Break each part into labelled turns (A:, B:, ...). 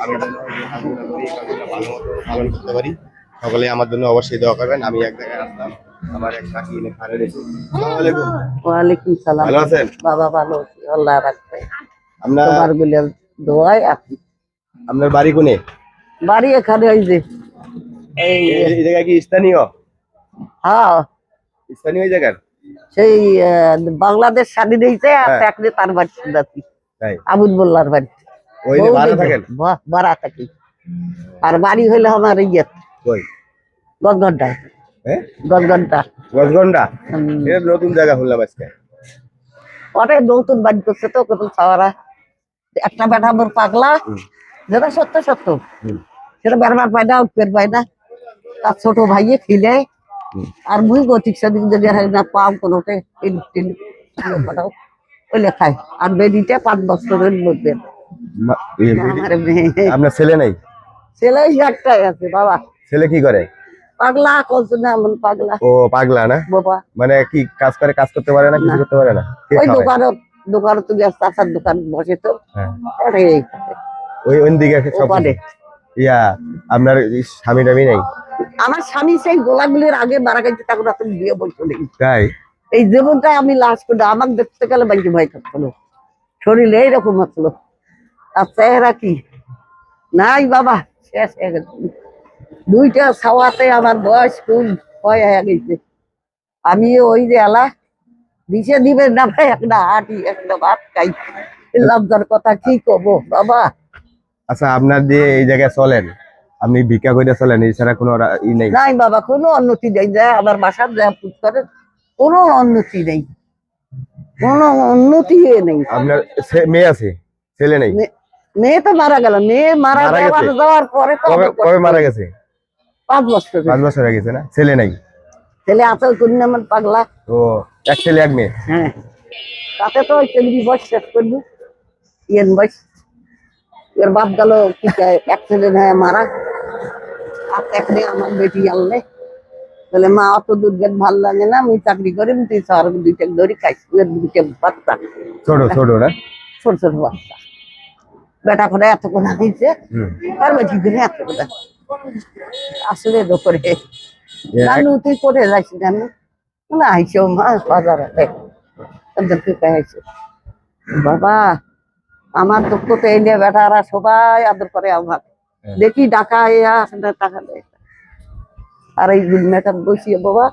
A: আমি যেন এই কাজগুলো করি, এই কাজগুলো ভালো মতো পালন করতে পারি। সকলে আমার জন্য অবশ্যই দোয়া করবেন। আমি এক জায়গায় আসলাম, আমার এক কাকি এনে খাড়ে রয়েছে। আসসালামু আলাইকুম।
B: ওয়ালাইকুম সালাম।
A: ভালো আছেন?
B: বাবা ভালো আছি, আল্লাহ রাখবে।
A: আপনার
B: তোমার বলে দোয়াই আছি।
A: আপনার বাড়ি কোনে?
B: বাড়ি এখানে ওই যে এই
A: এই জায়গা কি স্থানীয়?
B: হ্যাঁ
A: স্থানীয় এই জায়গার?
B: সেই বাংলাদেশ স্বাধীন হয়েছে আর
A: হ্যাঁ।
B: চাকরি তার বাড়ি যাচ্ছি
A: তাই
B: আবুল মোল্লার বাড়ি।
A: ওই যে ভাড়া থাকেন?
B: ভাড়া থাকি। আর বাড়ি হইলে আমার ইয়ে
A: কই?
B: 10 ঘন্টায়।
A: হ্যাঁ
B: 10 ঘন্টা।
A: গজগন্ডা? এটা নতুন জায়গা শুনলাম আজকে।
B: অনেক নতুন বাড়ি করছে তো কত ছাওয়ারা। একটা বেটা আমার পাগলা, যেটা সত্য সত্য সেটা বেরবার পায় না, উঠতে পায় না। তার ছোট ভাইয়ে খিলে আর মুই গতিক সাদিক যদি না পাও কোনোতে পাঠাও ওই লেখায়। আর বেডিটা 5 বছরের মধ্যে। আমার মেয়ে
A: আপনার ছেলে নাই?
B: ছেলে একটাই আছে বাবা।
A: ছেলে কি করে?
B: পাগলা কলছে না এমন পাগলা।
A: ও পাগলা না?
B: বাবা
A: মানে কি কাজ করে, কাজ করতে পারে না, কিছু করতে পারে না? কে
B: ওই
A: খাওয়ায়?
B: দোকানে তো গ্যাস চাচার দোকান বসে তো।
A: হ্যাঁ।
B: আরে
A: ওই দিকে সব
B: ওখানে
A: ইয়া আপনার স্বামী টামি নাই?
B: আমার স্বামী সেই গোলাগুলির আগে মারা গেছে, তখন এখন বিয়ে বলছো নেই।
A: তাই?
B: এই জীবনটা আমি লাশ করে আমাকে দেখতে গেলে বাইকে ভয় থাকতো, শরীরে এইরকম হচ্ছিল। আর চেহারা কি নাই বাবা, শেষ হয়ে গেছে। 2টা ছাওয়াতে আমার বয়স খুব ভয় হয়ে গেছে। আমি ওই যে এলা দিশে দিবে না ভাই, একটা হাঁটি একটা ভাত খাই, লজ্জার কথা কি কব বাবা।
A: আচ্ছা, আপনার যে এই জায়গায় চলেন, আপনি ভিক্ষা করে চলেন, এছাড়া কোনো ই নেই?
B: নাই বাবা, কোনো উন্নতি নেই। যায় আমার বাসার যা পুজ করে কোনো উন্নতি নেই, কোনো উন্নতি নেই।
A: আপনার মেয়ে আছে, ছেলে নেই?
B: মেয়ে তো মারা গেল, মেয়ে মারা যাওয়ার পরে তো
A: কবে মারা গেছে?
B: 5 বছর।
A: 5 বছর হয়ে গেছে না? ছেলে নাই?
B: ছেলে আছে কোন আমার পাগলা।
A: ও এক ছেলে এক মেয়ে?
B: হ্যাঁ, তাতে তো 20 বয়স শেষ করবি, বয়স। এর বাপ গেল কি অ্যাক্সিডেন্ট হয়ে মারা। আর এখানে আমার বেটি আনলে বলে মা অত দূর গেট ভাল লাগে না, আমি চাকরি করি, তুই শহর 2টা ধরি খাইছি। 2টা বাচ্চা
A: ছোট ছোট না?
B: ছোট ছোট বাচ্চা। বেটা করে এত করে দিচ্ছে আর বেটি করে এত করে আসলে করে। নানু তুই করে যাইছি নানু না আইসো মা বাজারে ওদেরকে খাইছে। বাবা আমার দুঃখ তো এই নিয়ে বেটারা সবাই আদর করে আমার। দেখি টাকা টাকা দেয়। আর এই মেয়েটা বসিয়ে বাবা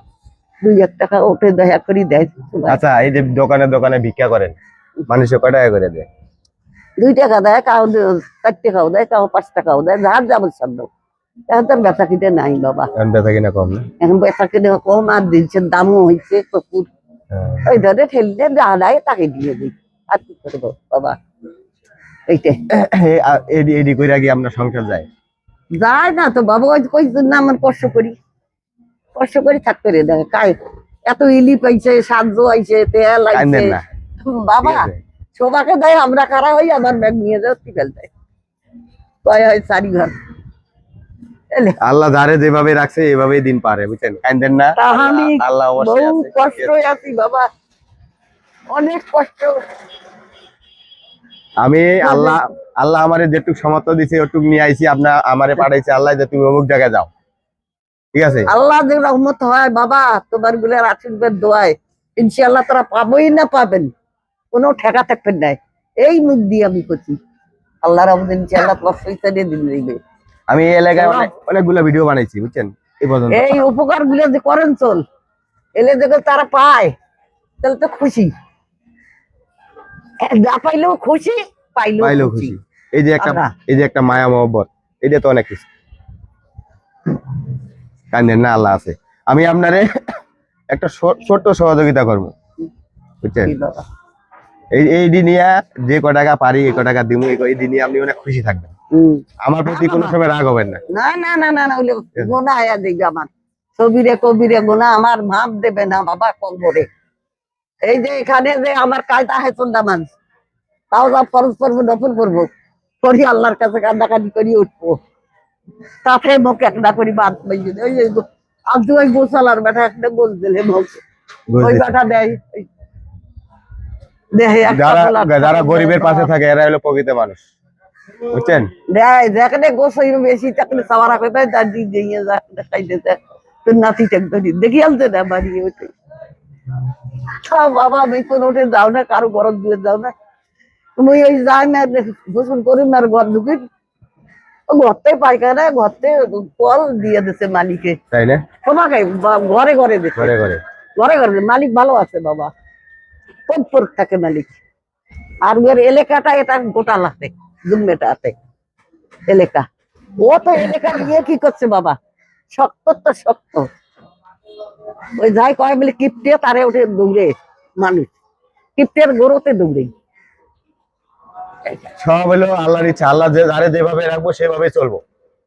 B: 2-1 টাকা ওঠে দয়া করি দেয়।
A: আচ্ছা, এই যে দোকানে দোকানে ভিক্ষা করেন, মানুষে কয় টাকা করে দেয়?
B: 2 টাকা দেয়, কাউ 4 টাকাও দেয়, কাউ 5 টাকাও দেয়, যার যাবো সাধ্য। এখন তো বেচা কিনে নাই বাবা,
A: এখন বেচা কিনা কম না?
B: এখন বেচা কিনে কম, আর জিনিসের দামও হয়েছে প্রচুর। ওই ধরে ঠেললে যা দেয় তাকে দিয়ে দিই, আর কি করবো বাবা। এইটাই
A: এডি কইরা কি আপনার সংসার যায়?
B: যায় না তো বাবা, ওই কই জন্য আমার কষ্ট করি থাকতে রে দেয়। কাই এত ইলি পাইছে, সাহায্য আইছে, তেল আইছে বাবা, সবাকে দেয়। আমরা কারা হই, আমার ব্যাগ নিয়ে যাও ফেল দেয়, কয় হয় 4 ঘর।
A: আল্লাহ যারে যেভাবে রাখছে এভাবেই দিন পারে, বুঝছেন? কাঁদেন না, আল্লাহ অবশ্যই
B: বহু
A: আছে।
B: কষ্ট আছি বাবা, অনেক কষ্ট।
A: আমি আল্লাহ আমারে যেটুক সামর্থ্য দিছে ওটুক নিয়ে আইছি, আপনার আমারে পাঠাইছে আল্লাহ যে তুমি অমুক জায়গায় যাও, ঠিক আছে?
B: আল্লাহ যে রহমত হয় বাবা, তোমার গুলার আশীর্বাদ দোয়ায় ইনশাআল্লাহ তোরা পাবোই না, পাবেন, কোনো ঠেকা থাকবেন নাই। এই মুখ দিয়ে আমি করছি, আল্লাহ রহমত ইনশাআল্লাহ তোমার পয়সা দিয়ে দিন দিবে।
A: আমি এই এলাকায় অনেকগুলো ভিডিও বানাইছি, বুঝছেন? এই পর্যন্ত
B: এই উপকার গুলো যে করেন চল এলে দেখে তারা পায়, তাহলে তো খুশি। না পাইলেও খুশি, পাইলেও খুশি।
A: এই যে একটা মায়া মহব্বত, এটা তো অনেক কিছু। কান্দেন না, আল্লাহ আছে। আমি আপনারে একটা ছোট্ট সহযোগিতা করবো, বুঝছেন? এই দিনিয়া যে ক টাকা পারি এই ক টাকা দিব, এই দিনে আপনি অনেক খুশি থাকবেন। আমার প্রতি কোনো সময় রাগ হবেন না।
B: না না না না না, ওগুলো গোনা আয়া দেখবে আমার ছবিরে কবিরে গোনা আমার ভাব দেবে না বাবা কবরে। এই যে এখানে যে আমার কায়দা হয় সন্ধ্যা মানুষ, তাও যা ফরজ করবো নফল করবো করি, আল্লাহর কাছে কান্দাকাটি করি উঠবো, তাতে মুখ একটা করি বাদ পাইছে। ওই যে আজ ওই গোসালার বেটা একটা গোল দিলে মুখ, ওই বেটা দেয়
A: যারা গরিবের পাশে থাকে এরা হলো প্রকৃত মানুষ। বুঝছেন?
B: যেখানে গোসাই বেশি চাকরি সাওয়ারা করে দাদি দিয়ে দেখাই দিতে তোর নাতি ধরি দেখি আনতে না বাড়ি ওঠে বাবা আমি কোনো ওঠে যাও না কারো গরম দিয়ে যাও না তুমি ওই যাই না গোসল করি না ঘর ঢুকি ঘরতে পায়খানা ঘরতে কল দিয়ে দিছে মালিকে
A: তাই না?
B: তোমাকে ঘরে ঘরে দিচ্ছে
A: ঘরে ঘরে
B: ঘরে ঘরে মালিক ভালো আছে বাবা পর থাকে মালিক আর ওর এলাকাটা এটা গোটাল আছে জুম্মেটা আছে এলাকা ও তো এলাকা নিয়ে কি করছে বাবা শক্ত তো শক্ত ওই যাই কয় বলে কিপটে তারে উঠে দৌড়ে মানুষ কিপটের গরুতে দৌড়ে
A: সব হলো আল্লাহর ইচ্ছা। আল্লাহ যে যারে যেভাবে রাখবো সেভাবে চলবো।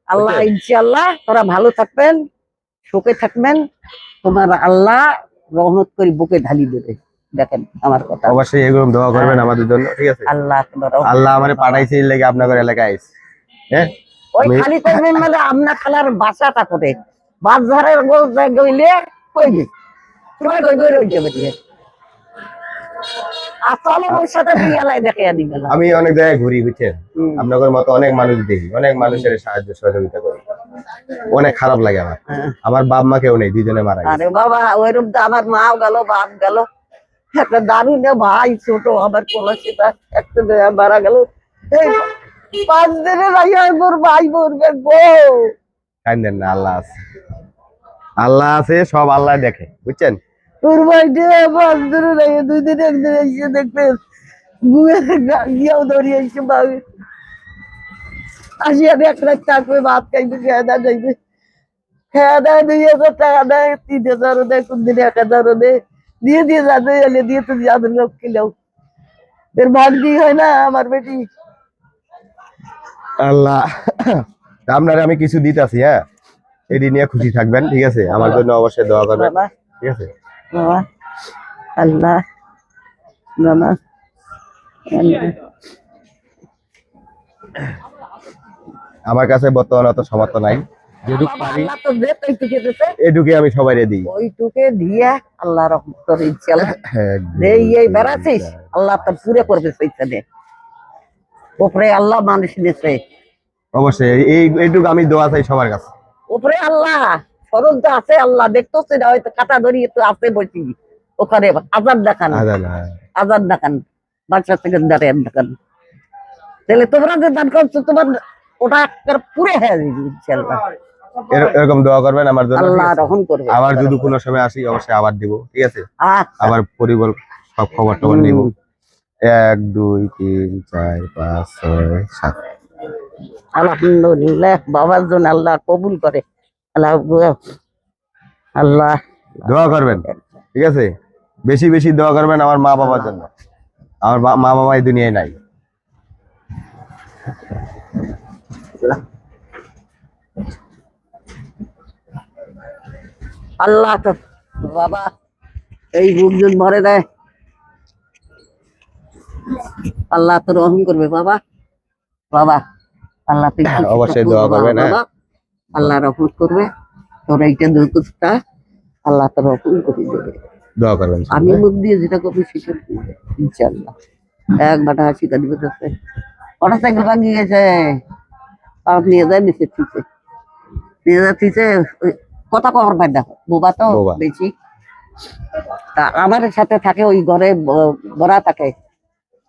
B: আল্লাহ ইনশাআল্লাহ তোরা ভালো থাকবেন সুখে থাকবেন তোমার আল্লাহ রহমত করে বুকে ঢালি দেবে দেখেন আমার কথা
A: অবশ্যই এগুলো দোয়া করবেন আমাদের জন্য, ঠিক আছে?
B: আল্লাহ তোমার রহমত
A: আল্লাহ আমারে পাঠাইছে এর লাগি আপনাদের এলাকায় আইছে। হ্যাঁ,
B: ওই খালি করবেন মানে আমনা খালার বাসাটা করে বাজারের গোল গইলে কইবে তোমার কই কই রইতে বেরিয়ে আসলে ওর সাথে বিয়ালাই দেখে আনি গেল
A: আমি অনেক জায়গায় ঘুরি, বুঝছেন? আপনাদের মতো অনেক মানুষ দেখি, অনেক মানুষের সাহায্য সহযোগিতা করি। অনেক খারাপ লাগে আমার। আমার বাপ মা কেউ নেই, দুজনে মারা গেছে।
B: আরে বাবা ওইরকম তো আমার মাও গেল বাপ গেল একটা দারুণ ভাই ছোট আমার কলসিটা একটা মারা গেল এই 5 দিনে ভাই মোর ভাই মরবে গো
A: কান্দেন না, আল্লাহ আছে। আল্লাহ আছে, সব আল্লাহ দেখে, বুঝছেন?
B: তোর ভাই দিয়ে 5 দিনে নাই 2 দিন একদিন এসে দেখবে গুয়ের গিয়েও দৌড়িয়ে এসে ভাবি আসিয়া এক রাত থাকবে ভাত খাইবে খেয়ে দেয় যাইবে খেয়ে দেয় 2,000 টাকা দেয় 3,000 দেয় কোন দিন 1,000 দেয় দিয়ে দিয়ে যাবে এলে দিয়ে তুমি যাদের লোক খেলেও এর ভাগ্যি হয় না আমার বেটি
A: আল্লাহ আপনারা আমি কিছু দিতেছি, হ্যাঁ, এটি নিয়ে খুশি থাকবেন, ঠিক আছে? আমার জন্য অবশ্যই দোয়া করবেন,
B: বাবা
A: ঠিক আছে?
B: বাবা আল্লাহ বাবা আল্লাহ
A: আমার কাছে বর্তমানে অত সামর্থ্য নাই, যেটুকু পারি
B: আল্লাহ তো যে তুই টুকে দিতে
A: এটুকুই আমি সবাই দিই।
B: ওই টুকে দিয়া আল্লাহ রহমত করে ইনশাআল্লাহ
A: এক,
B: এই
A: দুই,
B: এই
A: তিন,
B: বেড়াচ্ছিস
A: চার।
B: আল্লাহ তোর পুরে করবে সেইখানে উপরে আল্লাহ মানুষ নেছে
A: অবশ্যই এইটুকু আমি দোয়া চাই সবার কাছে।
B: উপরে আল্লাহ সরল তো আছে আল্লাহ দেখতেছে না হয়তো কাটা ধরিয়ে তো আছে বসি ওখানে আজাদ দেখান
A: আজান, হ্যাঁ।
B: আজাদ দেখান বাচ্চা থেকে দাঁড়িয়ে দেখান তাহলে তোমরা যে দান করছো তোমার ওটা পুরে হয়ে যাবে ইনশাআল্লাহ
A: এরকম দোয়া করবেন আমার জন্য, ঠিক
B: আল্লাহ
A: আছে?
B: রহম করবে
A: আবার যদি কোনো সময় আসি অবশ্যই আবার দিব, ঠিক আছে?
B: আচ্ছা
A: আবার পরিবার সব খবর টবর নিব। 1, 2, 3, 4, 5, 6, 7।
B: আলহামদুলিল্লাহ বাবার জন্য আল্লাহ কবুল করে আল্লাহ আল্লাহ
A: দোয়া করবেন, ঠিক আছে? বেশি বেশি দোয়া করবেন আমার মা বাবার জন্য। আমার মা বাবা এই দুনিয়ায় নাই।
B: আল্লাহ তো বাবা এই বুকজন ভরে দেয় আল্লাহ তো রহম করবে বাবা বাবা আল্লাহ তুই খুশি
A: অবশ্যই
B: থাকবো
A: দোয়া
B: বাবা,
A: করবেন, হ্যাঁ?
B: বাবা আল্লাহ রহমত করবে তোর এইটা দুঃখটা আল্লাহ তো রহম করে দেবে
A: দোয়া করবেন।
B: আমি মুখ দিয়ে যেটা করবি সেটা করবে, ইনশাআল্লাহ এক বাটা হাসি কাঁদবে তাতে ওটা সাইকেল ভাঙিয়ে গেছে পাপ নিয়ে যায় নিচে ঠিকছে নিয়ে যাচ্ছে কথা কবার পাই দেখো বোবা তো
A: বোবা।
B: বেশি তা আমার সাথে থাকে ওই ঘরে বড়া থাকে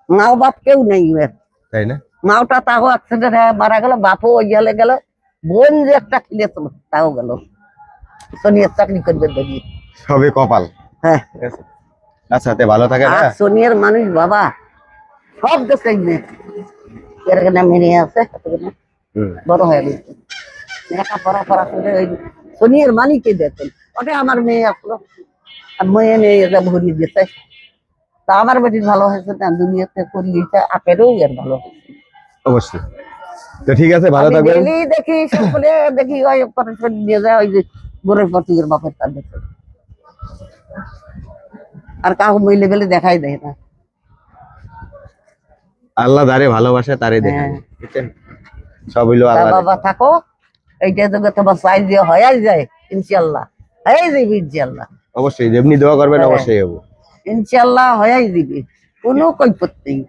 B: মাও বাপ কেউ নেই এর
A: তাই না?
B: মাওটা তাও অ্যাক্সিডেন্ট হয়ে মারা গেল বাপও ওই গেলে গেল বোন যে একটা খিলেছিল তাও গেল সোনিয়ার চাকরি করবে দেখি
A: সবে কপাল,
B: হ্যাঁ
A: ঠিক আছে? আচ্ছা, তে ভালো থাকেন,
B: আর
A: হ্যাঁ?
B: সোনিয়ার মানুষ বাবা সব দেশে এরকম মেনে আছে
A: হুম।
B: বড় হয়ে গেছে লেখাপড়া পড়াশোনা ওই সোনিয়ার মালিকই দেখেন ওটা আমার মেয়ে আসলো আর মেয়ে নিয়ে এটা ভরিয়ে দিতে তা আমার বেটি ভালো হয়েছে না দুনিয়াতে করিয়েছে আপেরও এর ভালো
A: অবশ্যই। তো ঠিক আছে, ভালো
B: আমি
A: থাকবেন।
B: ডেইলি দেখি সকলে দেখি ওই অপারেশন নিয়ে যায় ওই যে গোরের পতিকের বাপের তার দেখে আর কাউ মহিলে গেলে দেখাই দেয় না
A: আল্লাহ যারে ভালোবাসে তারে দেখে,
B: হ্যাঁ।
A: বুঝছেন? সব হইলো
B: তা
A: আল্লাহ।
B: বাবা থাকো এইটা তো তোমার সাইজ দিয়ে হয়ে যায় ইনশাল্লাহ হয়ে যাবে ইনশাল্লাহ
A: অবশ্যই যেমনি দোয়া করবেন
B: হ্যাঁ।
A: অবশ্যই হবো।
B: ইনশাল্লাহ হয়ে দিবে কোনো কৈফত নেই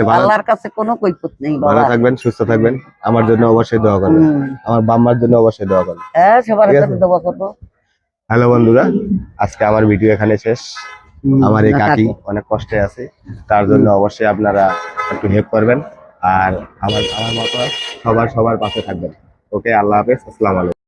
A: তো ভালো
B: আল্লাহর কাছে কোনো কৈফত নেই
A: ভালো
B: বাবা।
A: থাকবেন, সুস্থ থাকবেন। আমার জন্য অবশ্যই দোয়া করবেন, আমার বাম্মার জন্য অবশ্যই দোয়া করবেন।
B: হ্যাঁ, সবার
A: ঠিক
B: জন্য
A: আছে।
B: দোয়া করবো।
A: হ্যালো বন্ধুরা, আজকে আমার ভিডিও এখানে শেষ। আমার এই
B: না
A: কাকি
B: থাকো।
A: অনেক কষ্টে আছে, তার জন্য অবশ্যই আপনারা একটু হেল্প করবেন। আর আমার আমার মতো সবার পাশে থাকবেন। ওকে, আল্লাহ হাফেজ, আসসালামু আলাইকুম।